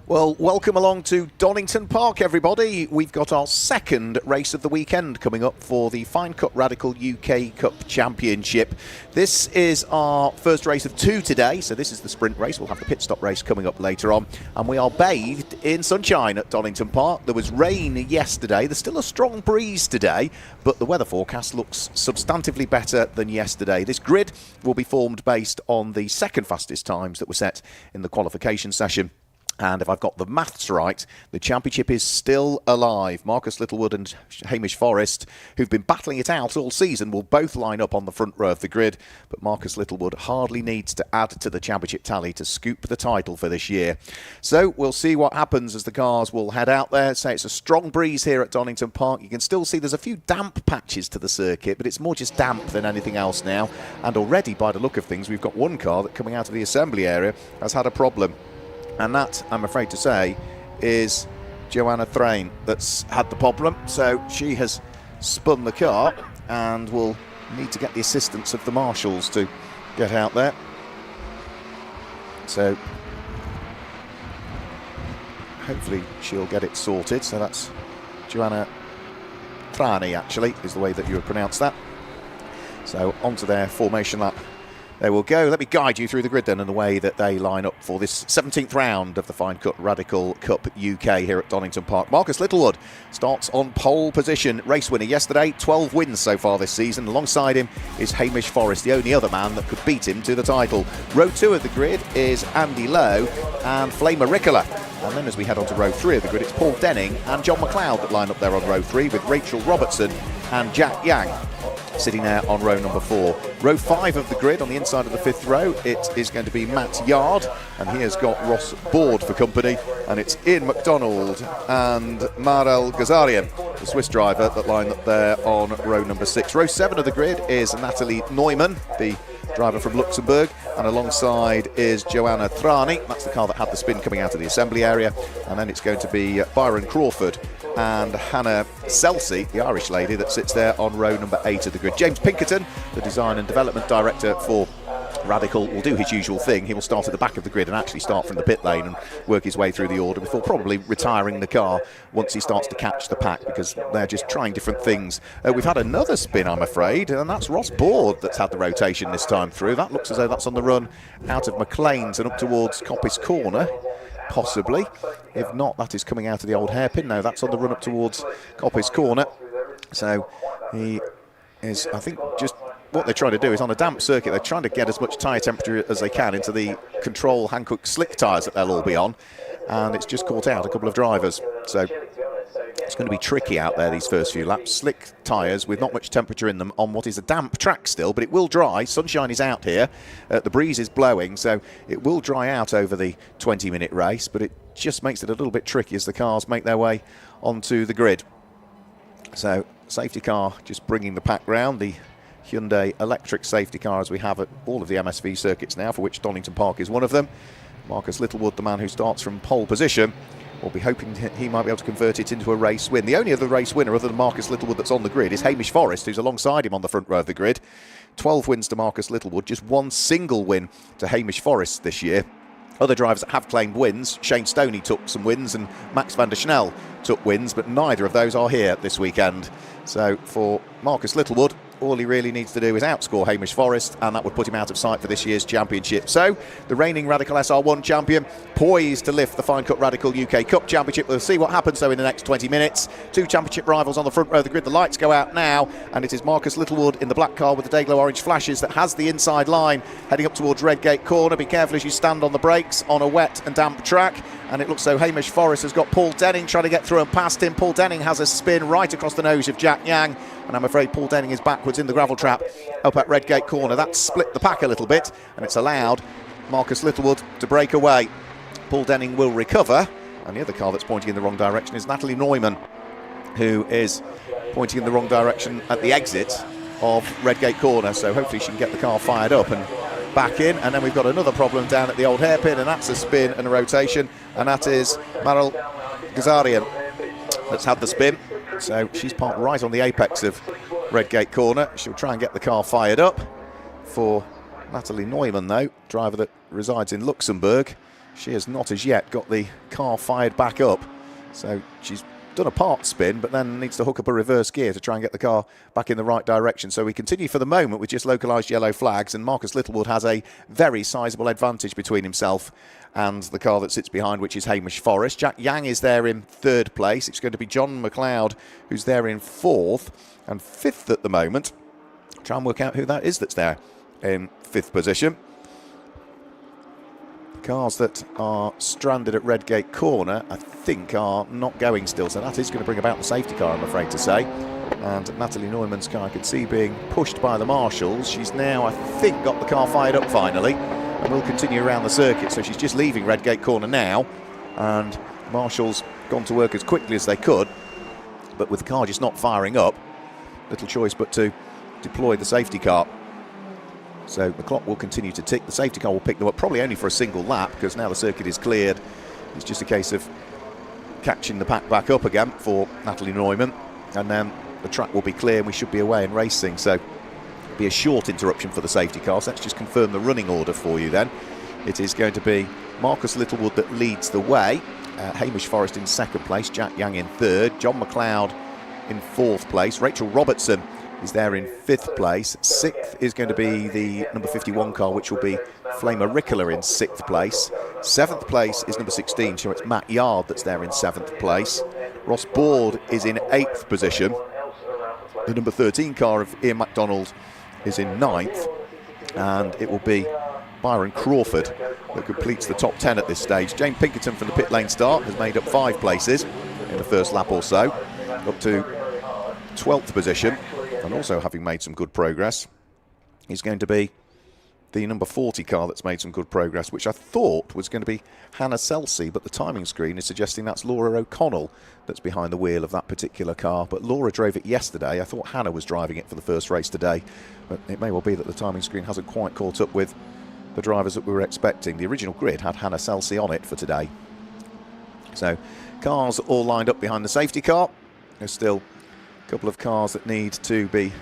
Well, welcome along to Donington Park, everybody. We've got our second race of the weekend coming up for the Finecut Radical UK Cup Championship. This is our first race of two today, so this is the sprint race. We'll have the pit stop race coming up later on, and we are bathed in sunshine at Donington Park. There was rain yesterday. There's still a strong breeze today, but the weather forecast looks substantively better than yesterday. This grid will be formed based on the second fastest times that were set in the qualification session. And if I've got the maths right, the championship is still alive. Marcus Littlewood and Hamish Forrest, who've been battling it out all season, will both line up on the front row of the grid. But Marcus Littlewood hardly needs to add to the championship tally to scoop the title for this year. So we'll see what happens as the cars will head out there. Say it's a strong breeze here at Donington Park. You can still see there's a few damp patches to the circuit, but it's more just damp than anything else now. And already, by the look of things, we've got one car that coming out of the assembly area has had a problem. And that, I'm afraid to say, is Joanna Thrain that's had the problem. So she has spun the car and will need to get the assistance of the marshals to get out there. So hopefully she'll get it sorted. So that's Joanna Thrain, actually, is the way that you would pronounce that. So onto their formation lap. There we'll go. Let me guide you through the grid then and the way that they line up for this 17th round of the Finecut Radical Cup UK here at Donington Park. Marcus Littlewood starts on pole position. Race winner yesterday, 12 wins so far this season. Alongside him is Hamish Forrest, the only other man that could beat him to the title. Row 2 of the grid is Andy Lowe and Flamer Ricola. And then as we head on to row 3 of the grid, it's Paul Denning and John McLeod that line up there on row 3 with Rachel Robertson and Jack Yang sitting there on row number 4. Row 5 of the grid, on the inside of the 5th row, it is going to be Matt Yard, and he has got Ross Board for company, and it's Ian McDonald and Marel Gazarian, the Swiss driver, that line up there on row number 6. Row 7 of the grid is Natalie Neumann, the driver from Luxembourg, and alongside is Joanna Thrain. That's the car that had the spin coming out of the assembly area. And then it's going to be Byron Crawford and Hannah Selsey, the Irish lady, that sits there on row number 8 of the grid. James Pinkerton, the design and development director for Radical, will do his usual thing. He will start at the back of the grid and actually start from the pit lane and work his way through the order before probably retiring the car once he starts to catch the pack, because they're just trying different things. We've had another spin, I'm afraid, and that's Ross Board that's had the rotation this time through. That looks as though that's on the run out of McLean's and up towards Coppice Corner, possibly. If not, that is coming out of the old hairpin. No, that's on the run up towards Coppice Corner. So he is, I think, just what they're trying to do is on a damp circuit, they're trying to get as much tyre temperature as they can into the control Hankook slick tyres that they'll all be on, and it's just caught out a couple of drivers. So it's going to be tricky out there these first few laps. Slick tyres with not much temperature in them on what is a damp track still, but it will dry. Sunshine is out here, the breeze is blowing, so it will dry out over the 20-minute race, but it just makes it a little bit tricky as the cars make their way onto the grid. So safety car just bringing the pack round, the Hyundai electric safety car as we have at all of the MSV circuits now, for which Donington Park is one of them. Marcus Littlewood, the man who starts from pole position, will be hoping he might be able to convert it into a race win. The only other race winner other than Marcus Littlewood that's on the grid is Hamish Forrest, who's alongside him on the front row of the grid. 12 wins to Marcus Littlewood, just one single win to Hamish Forrest this year. Other drivers that have claimed wins, Shane Stoney took some wins and Max van der Snel took wins, but neither of those are here this weekend. So for Marcus Littlewood, all he really needs to do is outscore Hamish Forrest, and that would put him out of sight for this year's championship. So, the reigning Radical SR1 champion, poised to lift the Finecut Radical UK Cup Championship. We'll see what happens, though, in the next 20 minutes. Two championship rivals on the front row of the grid. The lights go out now, and it is Marcus Littlewood in the black car with the Dayglow orange flashes that has the inside line, heading up towards Redgate Corner. Be careful as you stand on the brakes on a wet and damp track. And it looks so Hamish Forrest has got Paul Denning trying to get through and past him. Paul Denning has a spin right across the nose of Jack Yang, and I'm afraid Paul Denning is backwards in the gravel trap up at Redgate Corner. That split the pack a little bit, and it's allowed Marcus Littlewood to break away. Paul Denning will recover, and the other car that's pointing in the wrong direction is Natalie Neumann, who is pointing in the wrong direction at the exit of Redgate Corner, so hopefully she can get the car fired up and back in. And then we've got another problem down at the old hairpin, and that's a spin and a rotation, and that is Marel Gazarian that's had the spin. So she's parked right on the apex of Redgate Corner. She'll try and get the car fired up for Natalie Neumann, though, driver that resides in Luxembourg. she has not as yet got the car fired back up. So she's done a part spin, but then needs to hook up a reverse gear to try and get the car back in the right direction. So we continue for the moment with just localised yellow flags, and Marcus Littlewood has a very sizable advantage between himself and the car that sits behind, which is Hamish Forrest. Jack Yang is there in third place. It's going to be John McLeod who's there in fourth, and fifth at the moment. Try and work out who that is that's there in fifth position. Cars that are stranded at Redgate Corner, I think, are not going still, so that is going to bring about the safety car, I'm afraid to say. And Natalie Neumann's car I can see being pushed by the marshals. She's now, I think, got the car fired up finally, and will continue around the circuit. So she's just leaving Redgate Corner now, and marshals gone to work as quickly as they could, but with the car just not firing up, little choice but to deploy the safety car. So the clock will continue to tick. The safety car will pick them up, probably only for a single lap, because now the circuit is cleared. It's just a case of catching the pack back up again for Natalie Neumann, and then the track will be clear and we should be away and racing. So it'll be a short interruption for the safety car. So let's just confirm the running order for you then. It is going to be Marcus Littlewood that leads the way, Hamish Forrest in second place, Jack Yang in third, John McLeod in fourth place, Rachel Robertson is there in fifth place. Sixth is going to be the number 51 car, which will be Flamer Ricola in sixth place. Seventh place is number 16, so it's Matt Yard that's there in seventh place. Ross Board is in eighth position. The number 13 car of Ian MacDonald is in ninth, and it will be Byron Crawford that completes the top 10 at this stage. James Pinkerton from the pit lane start has made up 5 places in the first lap or so, up to 12th position. And also having made some good progress is going to be the number 40 car that's made some good progress, which I thought was going to be Hannah Selsey, but the timing screen is suggesting that's Laura O'Connell that's behind the wheel of that particular car. But Laura drove it yesterday. I thought Hannah was driving it for the first race today, but it may well be that the timing screen hasn't quite caught up with the drivers that we were expecting. The original grid had Hannah Selsey on it for today. So cars all lined up behind the safety car. There's still a couple of cars that need to be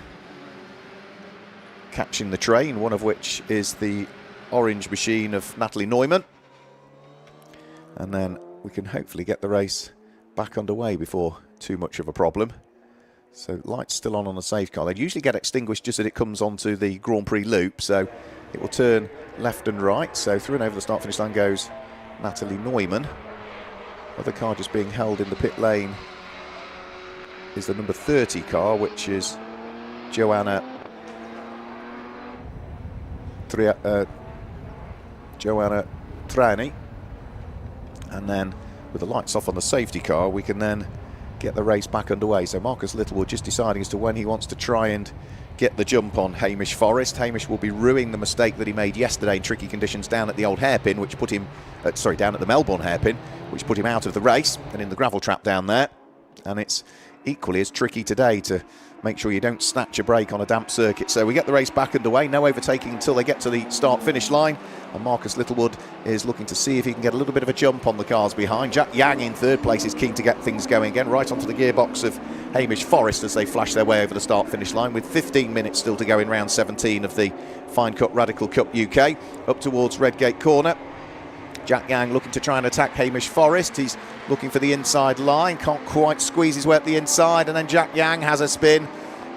catching the train, one of which is the orange machine of Natalie Neumann. And then we can hopefully get the race back underway before too much of a problem. So lights still on the safe car. They usually get extinguished just as it comes onto the Grand Prix loop, so it will turn left and right. So through and over the start finish line goes Natalie Neumann. Other car just being held in the pit lane is the number 30 car, which is Joanna Trani. And then with the lights off on the safety car, we can then get the race back underway. So Marcus Littlewood just deciding as to when he wants to try and get the jump on Hamish Forrest. Hamish will be ruining the mistake that he made yesterday in tricky conditions down at the old hairpin, which put him, down at the Melbourne hairpin, which put him out of the race and in the gravel trap down there. And it's equally as tricky today to make sure you don't snatch a break on a damp circuit. So we get the race back underway, no overtaking until they get to the start-finish line, and Marcus Littlewood is looking to see if he can get a little bit of a jump on the cars behind. Jack Yang in third place is keen to get things going again, right onto the gearbox of Hamish Forrest as they flash their way over the start-finish line, with 15 minutes still to go in round 17 of the Finecut Radical Cup UK, up towards Redgate Corner. Jack Yang looking to try and attack Hamish Forrest. He's looking for the inside line, can't quite squeeze his way at the inside, and then Jack Yang has a spin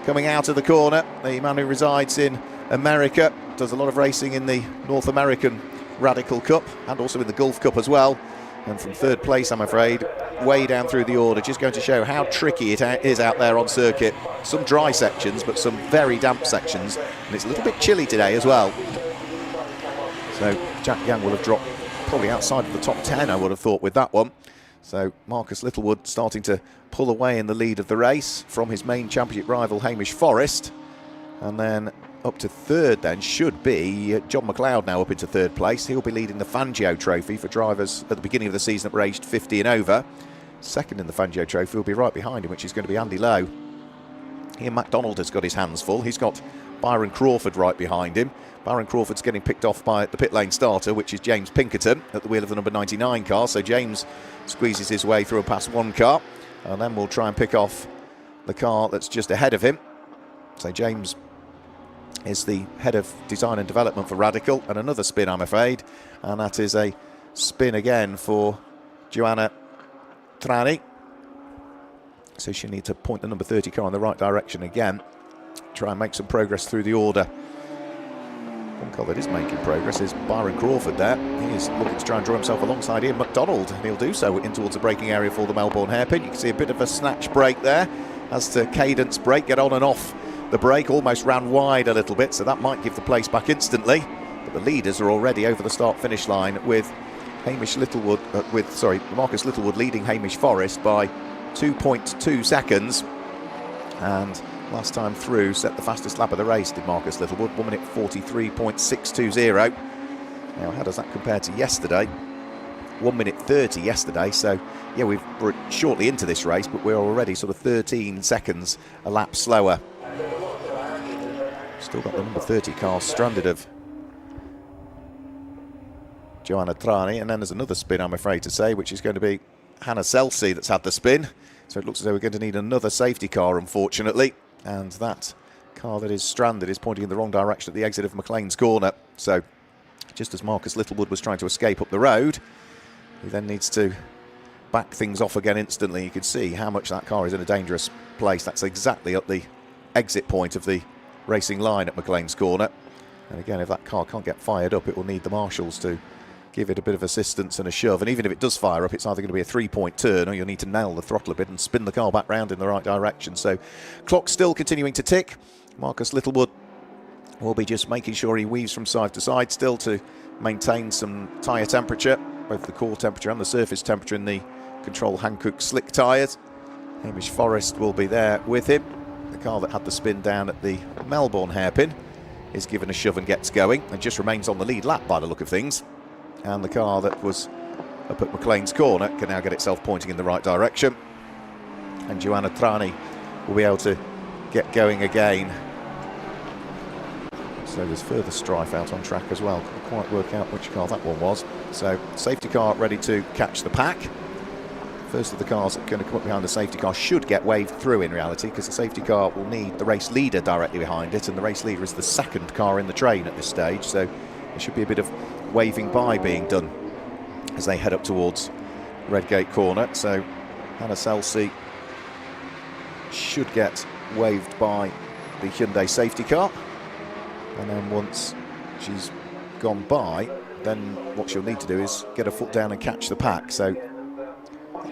coming out of the corner. The man who resides in America, does a lot of racing in the North American Radical Cup and also in the Gulf Cup as well. And from third place, I'm afraid, way down through the order, just going to show how tricky it is out there on circuit. Some dry sections, but some very damp sections, and it's a little bit chilly today as well. So Jack Yang will have dropped probably outside of the top 10, I would have thought, with that one. So Marcus Littlewood starting to pull away in the lead of the race from his main championship rival Hamish Forrest. And then up to third then should be John McLeod, now up into third place. He'll be leading the Fangio Trophy for drivers at the beginning of the season that were aged 50 and over. Second in the Fangio Trophy will be right behind him, which is going to be Andy Lowe. Ian MacDonald has got his hands full. He's got Byron Crawford right behind him. Byron Crawford's getting picked off by the pit lane starter, which is James Pinkerton at the wheel of the number 99 car. So James squeezes his way through and past one car, and then we'll try and pick off the car that's just ahead of him. So James is the head of design and development for Radical, and another spin, I'm afraid, and that is a spin again for Joanna Trani. So she'll need to point the number 30 car in the right direction again. Try and make some progress through the order. One car that is making progress is Byron Crawford there. He is looking to try and draw himself alongside Ian McDonald, and he'll do so in towards the braking area for the Melbourne hairpin. You can see a bit of a snatch brake there. As to cadence brake, get on and off the brake, almost ran wide a little bit, so that might give the place back instantly. But the leaders are already over the start-finish line with Marcus Littlewood leading Hamish Forrest by 2.2 seconds. And last time through set the fastest lap of the race did Marcus Littlewood, 1 minute 43.620. Now how does that compare to yesterday? 1 minute 30 yesterday, so yeah, we're shortly into this race, but we're already sort of 13 seconds a lap slower. Still got the number 30 car stranded of Joanna Trani, and then there's another spin, I'm afraid to say, which is going to be Hannah Selsey that's had the spin. So it looks as though we're going to need another safety car, unfortunately. And that car that is stranded is pointing in the wrong direction at the exit of McLean's Corner. So just as Marcus Littlewood was trying to escape up the road, he then needs to back things off again instantly. You can see how much that car is in a dangerous place. That's exactly at the exit point of the racing line at McLean's Corner. And again, if that car can't get fired up, it will need the marshals to give it a bit of assistance and a shove. And even if it does fire up, it's either going to be a 3-point turn or you'll need to nail the throttle a bit and spin the car back round in the right direction. So clock still continuing to tick. Marcus Littlewood will be just making sure he weaves from side to side still to maintain some tyre temperature, both the core temperature and the surface temperature in the Control Hankook slick tyres. Hamish Forrest will be there with him. The car that had the spin down at the Melbourne hairpin is given a shove and gets going and just remains on the lead lap by the look of things. And the car that was up at McLean's Corner can now get itself pointing in the right direction. And Joanna Trani will be able to get going again. So there's further strife out on track as well. Couldn't quite work out which car that one was. So safety car ready to catch the pack. First of the cars that are going to come up behind the safety car should get waved through in reality, because the safety car will need the race leader directly behind it, and the race leader is the second car in the train at this stage. So there should be a bit of waving by being done as they head up towards Redgate Corner. So Hannah Selsey should get waved by the Hyundai safety car, and then once she's gone by, then what she'll need to do is get her foot down and catch the pack. So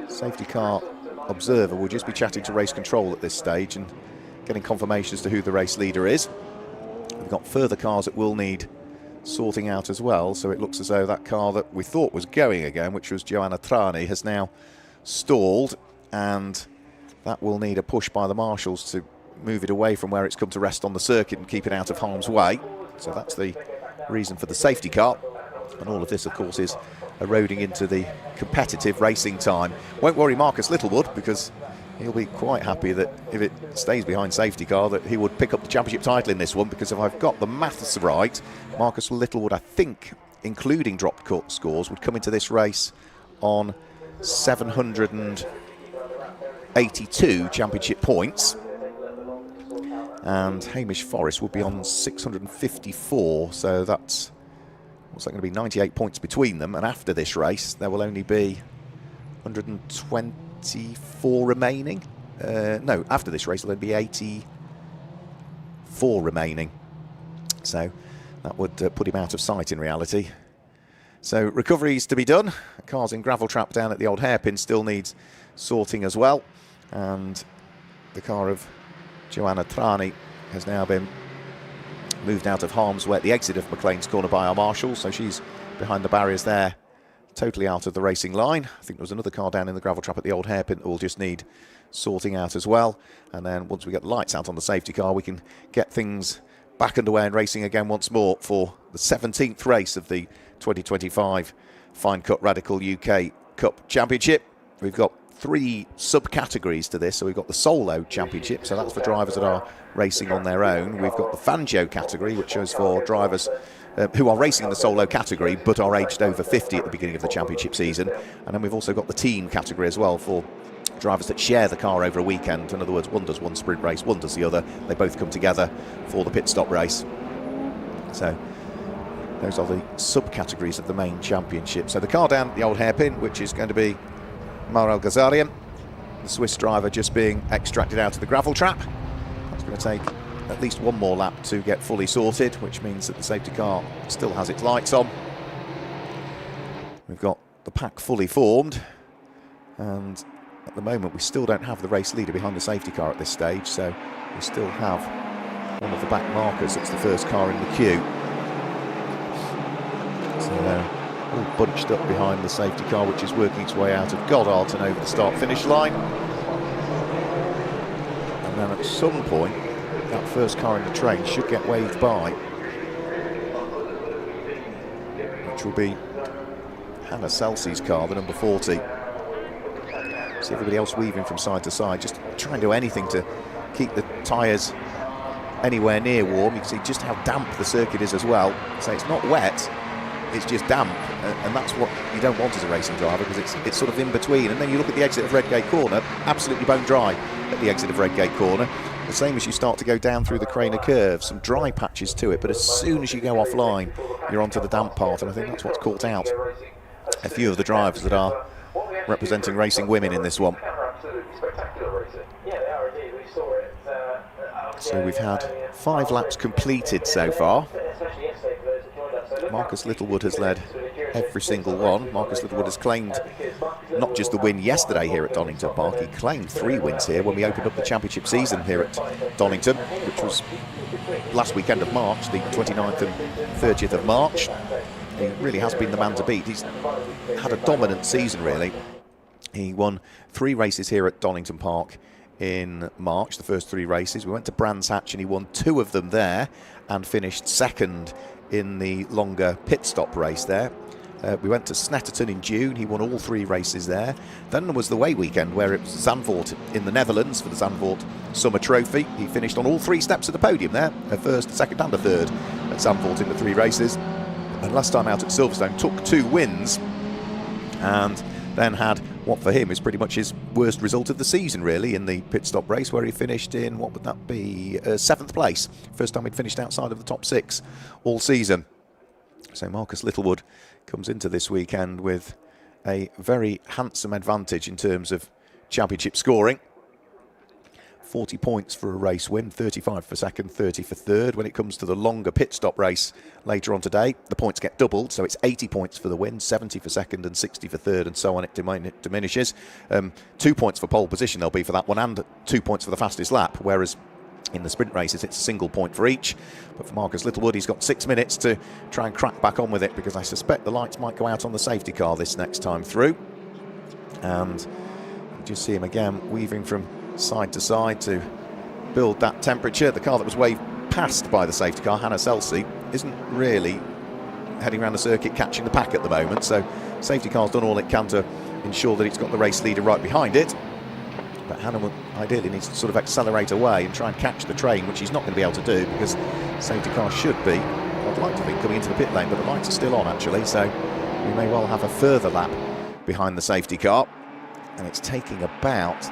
safety car observer will just be chatting to race control at this stage and getting confirmation as to who the race leader is. We've got further cars that will need sorting out as well, so it looks as though that car that we thought was going again, which was Joanna Trani, has now stalled, and that will need a push by the marshals to move it away from where it's come to rest on the circuit and keep it out of harm's way. So that's the reason for the safety car, and all of this of course is eroding into the competitive racing time. Won't worry Marcus Littlewood, because he'll be quite happy that if it stays behind safety car that he would pick up the championship title in this one, because if I've got the maths right, Marcus Littlewood, I think, including dropped scores, would come into this race on 782 championship points, and Hamish Forrest would be on 654, so that's, what's that going to be, 98 points between them. And after this race there will only be 124 remaining. No, after this race there'll only be 84 remaining, so that would put him out of sight in reality. So recoveries to be done. Cars in gravel trap down at the old hairpin still needs sorting as well, and the car of Joanna Trani has now been moved out of harm's way at the exit of McLean's Corner by our marshals, so she's behind the barriers there, totally out of the racing line. I think there was another car down in the gravel trap at the old hairpin that will just need sorting out as well, and then once we get the lights out on the safety car we can get things back underway and racing again once more for the 17th race of the 2025 Finecut Radical UK Cup Championship. We've got 3 subcategories to this. So we've got the Solo Championship, so that's for drivers that are racing on their own. We've got the Fanjo category, which is for drivers who are racing in the solo category but are aged over 50 at the beginning of the championship season. And then we've also got the team category as well for drivers that share the car over a weekend. In other words, one does one sprint race, one does the other. They both come together for the pit stop race. So Those are the subcategories of the main championship. So the car down the old hairpin, which is going to be Marel Ghazarian, the Swiss driver just being extracted out of the gravel trap. That's going to take at least one more lap to get fully sorted, which means that the safety car still has its lights on. We've got the pack fully formed, and at the moment we still don't have the race leader behind the safety car at this stage, so we still have one of the back markers. It's the first car in the queue. So they're all bunched up behind the safety car, which is working its way out of Goddard and over the start-finish line. And then at some point, that first car in the train should get waved by, which will be Hannah Selsey's car, the number 40. See everybody else weaving from side to side, just try and do anything to keep the tyres anywhere near warm. You can see just how damp the circuit is as well. So it's not wet, it's just damp, and that's what you don't want as a racing driver, because it's sort of in between. And then you look at the exit of Redgate Corner, absolutely bone dry at the exit of Redgate Corner. The same as you start to go down through the Craner Curve, some dry patches to it, but as soon as you go offline, you're onto the damp part, and I think that's what's caught out a few of the drivers that are representing racing women in this one. So we've had 5 laps completed so far. Marcus Littlewood has led every single one. Marcus Littlewood has claimed not just the win yesterday here at Donington Park, he claimed 3 wins here when we opened up the championship season here at Donington, which was last weekend of March, the 29th and 30th of March. He really has been the man to beat. He's had a dominant season, really. He won 3 races here at Donington Park in March, the first 3 races. We went to Brands Hatch and he won 2 of them there and finished second in the longer pit stop race there. We went to Snetterton in June. He won all 3 races there. Then there was the away weekend where it was Zandvoort in the Netherlands for the Zandvoort Summer Trophy. He finished on all 3 steps of the podium there, a first, a second and a third at Zandvoort in the 3 races. And last time out at Silverstone took 2 wins and then had what for him is pretty much his worst result of the season, really, in the pit stop race, where he finished in, what would that be, 7th place. First time he'd finished outside of the top 6 all season. So Marcus Littlewood comes into this weekend with a very handsome advantage in terms of championship scoring. 40 points for a race win, 35 for second, 30 for third. When it comes to the longer pit stop race later on today, the points get doubled, so it's 80 points for the win, 70 for second and 60 for third, and so on. It diminishes. 2 points for pole position there'll be for that one, and 2 points for the fastest lap, whereas in the sprint races it's a single point for each. But for Marcus Littlewood, he's got 6 minutes to try and crack back on with it, because I suspect the lights might go out on the safety car this next time through. And you just see him again weaving from side to side to build that temperature. The car that was waved past by the safety car, Hannah Selsey, isn't really heading around the circuit catching the pack at the moment, so safety car's done all it can to ensure that it's got the race leader right behind it. But Hannah ideally needs to sort of accelerate away and try and catch the train, which she's not going to be able to do, because safety car should be, I'd like to think, coming into the pit lane, but the lights are still on actually, so we may well have a further lap behind the safety car. And it's taking about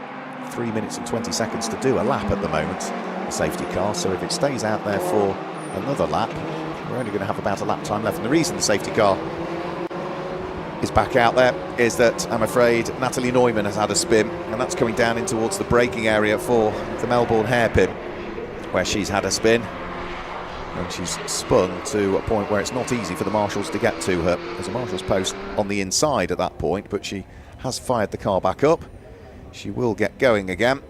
3 minutes and 20 seconds to do a lap at the moment, the safety car. So if it stays out there for another lap, we're only going to have about a lap time left. And the reason the safety car is back out there is that I'm afraid Natalie Neumann has had a spin, and that's coming down in towards the braking area for the Melbourne hairpin, where she's had a spin. And she's spun to a point where it's not easy for the marshals to get to her. There's a marshal's post on the inside at that point, but she has fired the car back up. She will get going again,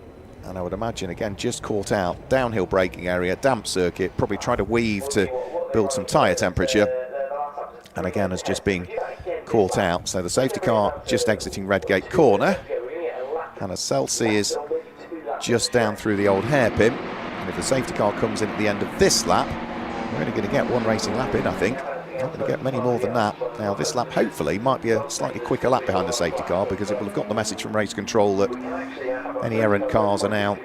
and I would imagine again just caught out. Downhill braking area, damp circuit, probably try to weave to build some tyre temperature, and again has just been caught out. So the safety car just exiting Redgate Corner. Hannah Selsey is just down through the old hairpin, and if the safety car comes in at the end of this lap, we're only going to get 1 racing lap in, I think. Not going to get many more than that. Now this lap hopefully might be a slightly quicker lap behind the safety car, because it will have got the message from race control that any errant cars are now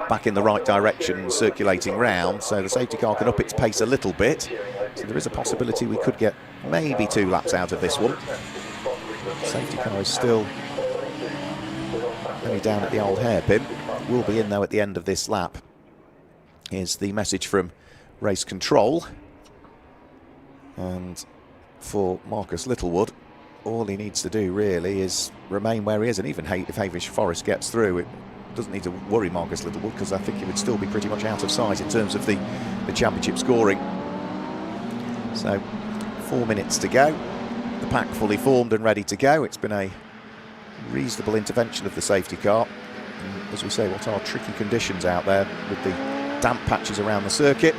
back in the right direction, circulating round, so the safety car can up its pace a little bit. So there is a possibility we could get maybe 2 laps out of this one. The safety car is still only down at the old hairpin. Will be in though at the end of this lap. Here's the message from race control. And for Marcus Littlewood, all he needs to do really is remain where he is, and even if Hamish Forrest gets through, it doesn't need to worry Marcus Littlewood, because I think he would still be pretty much out of sight in terms of the championship scoring. So 4 minutes to go, the pack fully formed and ready to go. It's been a reasonable intervention of the safety car, and as we say, what are tricky conditions out there with the damp patches around the circuit,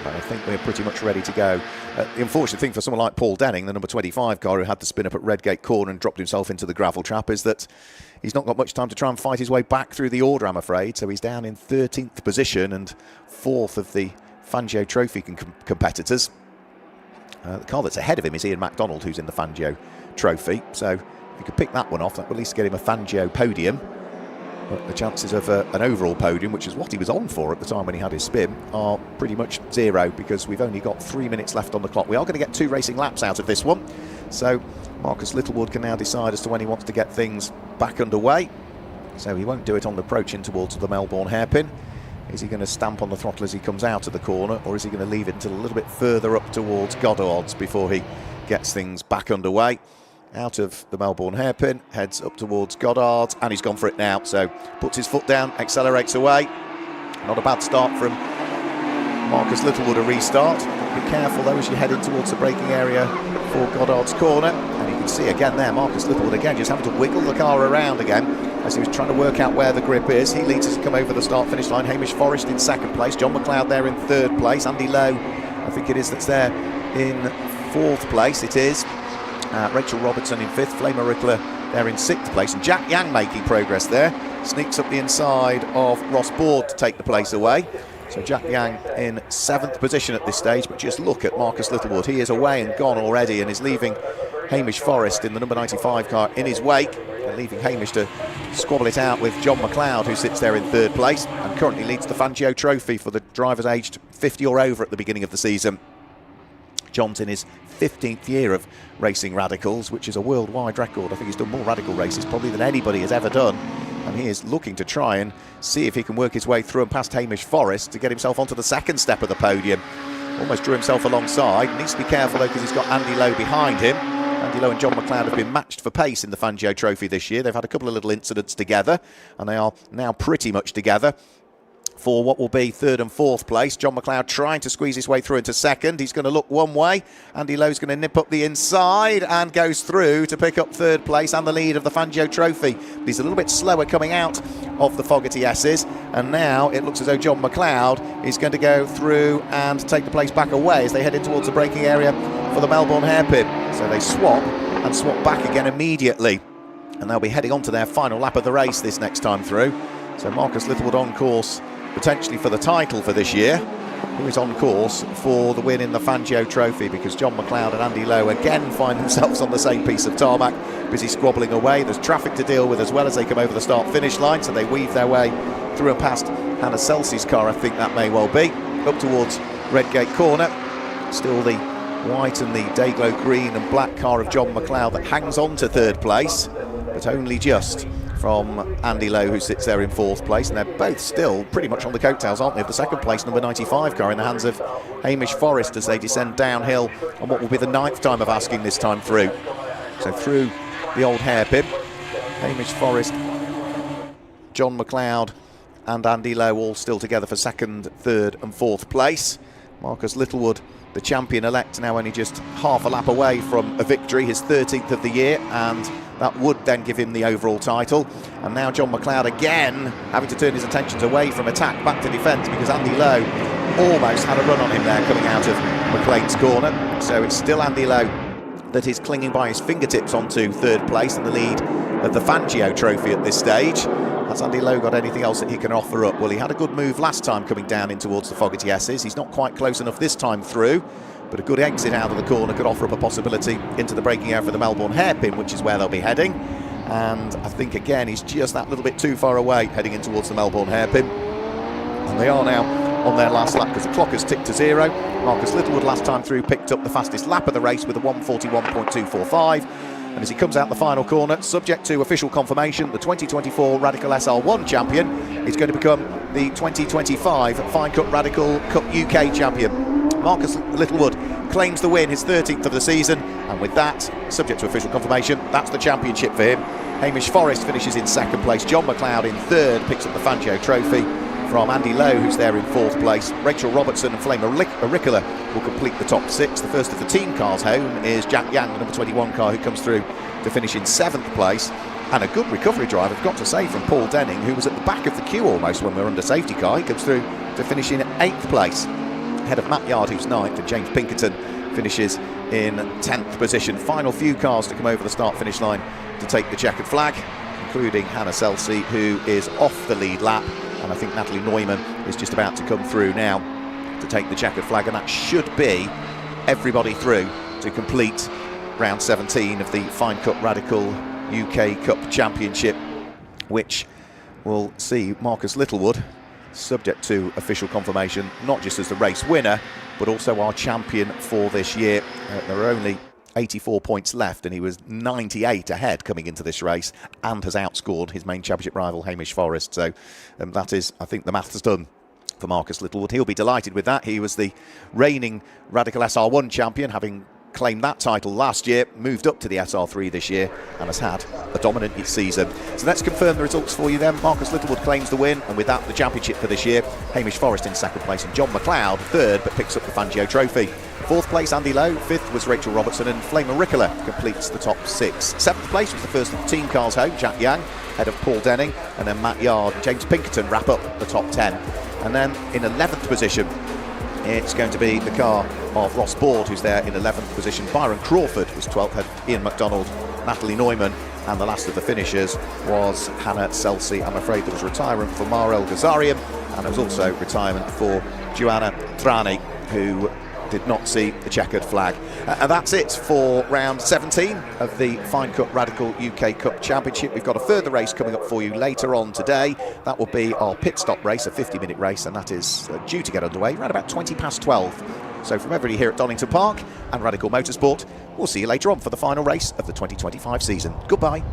but I think we're pretty much ready to go. The unfortunate thing for someone like Paul Denning, the number 25 car who had the spin up at Redgate Corner and dropped himself into the gravel trap, is that he's not got much time to try and fight his way back through the order, I'm afraid. So he's down in 13th position and 4th of the Fangio Trophy competitors. The car that's ahead of him is Ian MacDonald, who's in the Fangio Trophy. So if you could pick that one off, that would at least get him a Fangio podium. But the chances of an overall podium, which is what he was on for at the time when he had his spin, are pretty much zero, because we've only got 3 minutes left on the clock. We are going to get 2 racing laps out of this one. So Marcus Littlewood can now decide as to when he wants to get things back underway. So he won't do it on the approach in towards the Melbourne hairpin. Is he going to stamp on the throttle as he comes out of the corner, or is he going to leave it until a little bit further up towards Goddard's before he gets things back underway? Out of the Melbourne hairpin, heads up towards Goddard's, and he's gone for it now. So puts his foot down, accelerates away. Not a bad start from Marcus Littlewood, a restart. Be careful though as you head in towards the braking area for Goddard's corner. And you can see again there, Marcus Littlewood again just having to wiggle the car around again as he was trying to work out where the grip is. He leads us to come over the start-finish line. Hamish Forrest in 2nd place, John McLeod there in 3rd place. Andy Lowe, I think it is, that's there in 4th place. It is. Rachel Robertson in 5th, Flamer Rickler there in 6th place, and Jack Yang making progress there, sneaks up the inside of Ross Board to take the place away. So Jack Yang in 7th position at this stage, but just look at Marcus Littlewood, he is away and gone already and is leaving Hamish Forrest in the number 95 car in his wake, and leaving Hamish to squabble it out with John McLeod, who sits there in 3rd place and currently leads the Fangio Trophy for the drivers aged 50 or over at the beginning of the season. John's in his 15th year of racing radicals, which is a worldwide record. I think he's done more radical races probably than anybody has ever done, and he is looking to try and see if he can work his way through and past Hamish Forrest to get himself onto the 2nd step of the podium. Almost drew himself alongside. Needs to be careful though, because he's got Andy Lowe behind him. Andy Lowe and John McLeod have been matched for pace in the Fangio Trophy this year. They've had a couple of little incidents together, and they are now pretty much together for what will be 3rd and 4th place. John McLeod trying to squeeze his way through into 2nd. He's going to look one way. Andy Lowe's going to nip up the inside and goes through to pick up 3rd place and the lead of the Fangio Trophy. But he's a little bit slower coming out of the Fogarty S's, and now it looks as though John McLeod is going to go through and take the place back away as they head in towards the braking area for the Melbourne hairpin. So they swap and swap back again immediately, and they'll be heading on to their final lap of the race this next time through. So Marcus Littlewood on course potentially for the title for this year, who is on course for the win in the Fangio Trophy, because John McLeod and Andy Lowe again find themselves on the same piece of tarmac, busy squabbling away. There's traffic to deal with as well as they come over the start-finish line, so they weave their way through and past Hannah Celsey's car, I think that may well be, up towards Redgate Corner. Still the white and the Dayglow green and black car of John McLeod that hangs on to 3rd place, but only just from Andy Lowe, who sits there in 4th place, and they're both still pretty much on the coattails, aren't they, of the 2nd place number 95 car in the hands of Hamish Forrest as they descend downhill on what will be the 9th time of asking this time through. So through the old hairpin, Hamish Forrest, John McLeod and Andy Lowe all still together for 2nd, 3rd and 4th place. Marcus Littlewood, the champion-elect, now only just half a lap away from a victory, his 13th of the year, and that would then give him the overall title. And now John McLeod again having to turn his attentions away from attack back to defence, because Andy Lowe almost had a run on him there coming out of McLean's corner. So it's still Andy Lowe that is clinging by his fingertips onto 3rd place and the lead of the Fangio Trophy at this stage. Has Andy Lowe got anything else that he can offer up? Well, he had a good move last time coming down in towards the Fogarty S's. He's not quite close enough this time through, but a good exit out of the corner could offer up a possibility into the braking area for the Melbourne hairpin, which is where they'll be heading. And I think again he's just that little bit too far away heading in towards the Melbourne hairpin. And they are now on their last lap because the clock has ticked to 0. Marcus Littlewood last time through picked up the fastest lap of the race with a 1:41.245. And as he comes out the final corner, subject to official confirmation, the 2024 Radical SR1 champion is going to become the 2025 Finecut Radical Cup UK champion. Marcus Littlewood claims the win, his 13th of the season, and with that, subject to official confirmation, that's the championship for him. Hamish Forrest finishes in second place. John McLeod in third, picks up the Fangio trophy from Andy Lowe, who's there in fourth place. Rachel Robertson and Flame Auricola will complete the top six. The first of the team cars home is Jack Yang, the number 21 car, who comes through to finish in seventh place. And a good recovery drive, I've got to say, from Paul Denning, who was at the back of the queue almost when we were under safety car. He comes through to finish in eighth place, ahead of Matt Yard, who's ninth, and James Pinkerton finishes in 10th position. Final few cars to come over the start-finish line to take the checkered flag, including Hannah Selsey, who is off the lead lap, and I think Natalie Neumann is just about to come through now to take the checkered flag, and that should be everybody through to complete round 17 of the Finecut Radical UK Cup Championship, which will see Marcus Littlewood, subject to official confirmation, not just as the race winner, but also our champion for this year. There are only 84 points left, and he was 98 ahead coming into this race and has outscored his main championship rival, Hamish Forrest. So that is, I think, the math's done for Marcus Littlewood. He'll be delighted with that. He was the reigning Radical SR1 champion, having claimed that title last year, moved up to the SR3 this year, and has had a dominant season. So let's confirm the results for you then. Marcus Littlewood claims the win, and with that, the championship for this year. Hamish Forrest in second place, and John McLeod third, but picks up the Fangio trophy. Fourth place, Andy Lowe. Fifth was Rachel Robertson, and Flame Auricola completes the top six. Seventh place was the first of the team cars home, Jack Yang, ahead of Paul Denning, and then Matt Yard and James Pinkerton wrap up the top 10. And then in 11th position, it's going to be the car of Ross Board, who's there in 11th position. Byron Crawford was 12th, had Ian MacDonald, Natalie Neumann, and the last of the finishers was Hannah Selsey. I'm afraid there was retirement for Marel Gazarian, and there was also retirement for Joanna Trani, who did not see the checkered flag. And that's it for round 17 of the Finecut Radical UK Cup Championship. We've got a further race coming up for you later on today. That will be our pit stop race, a 50-minute race, and that is due to get underway around about 12:20. So from everybody here at Donington Park and Radical Motorsport, we'll see you later on for the final race of the 2025 season. Goodbye.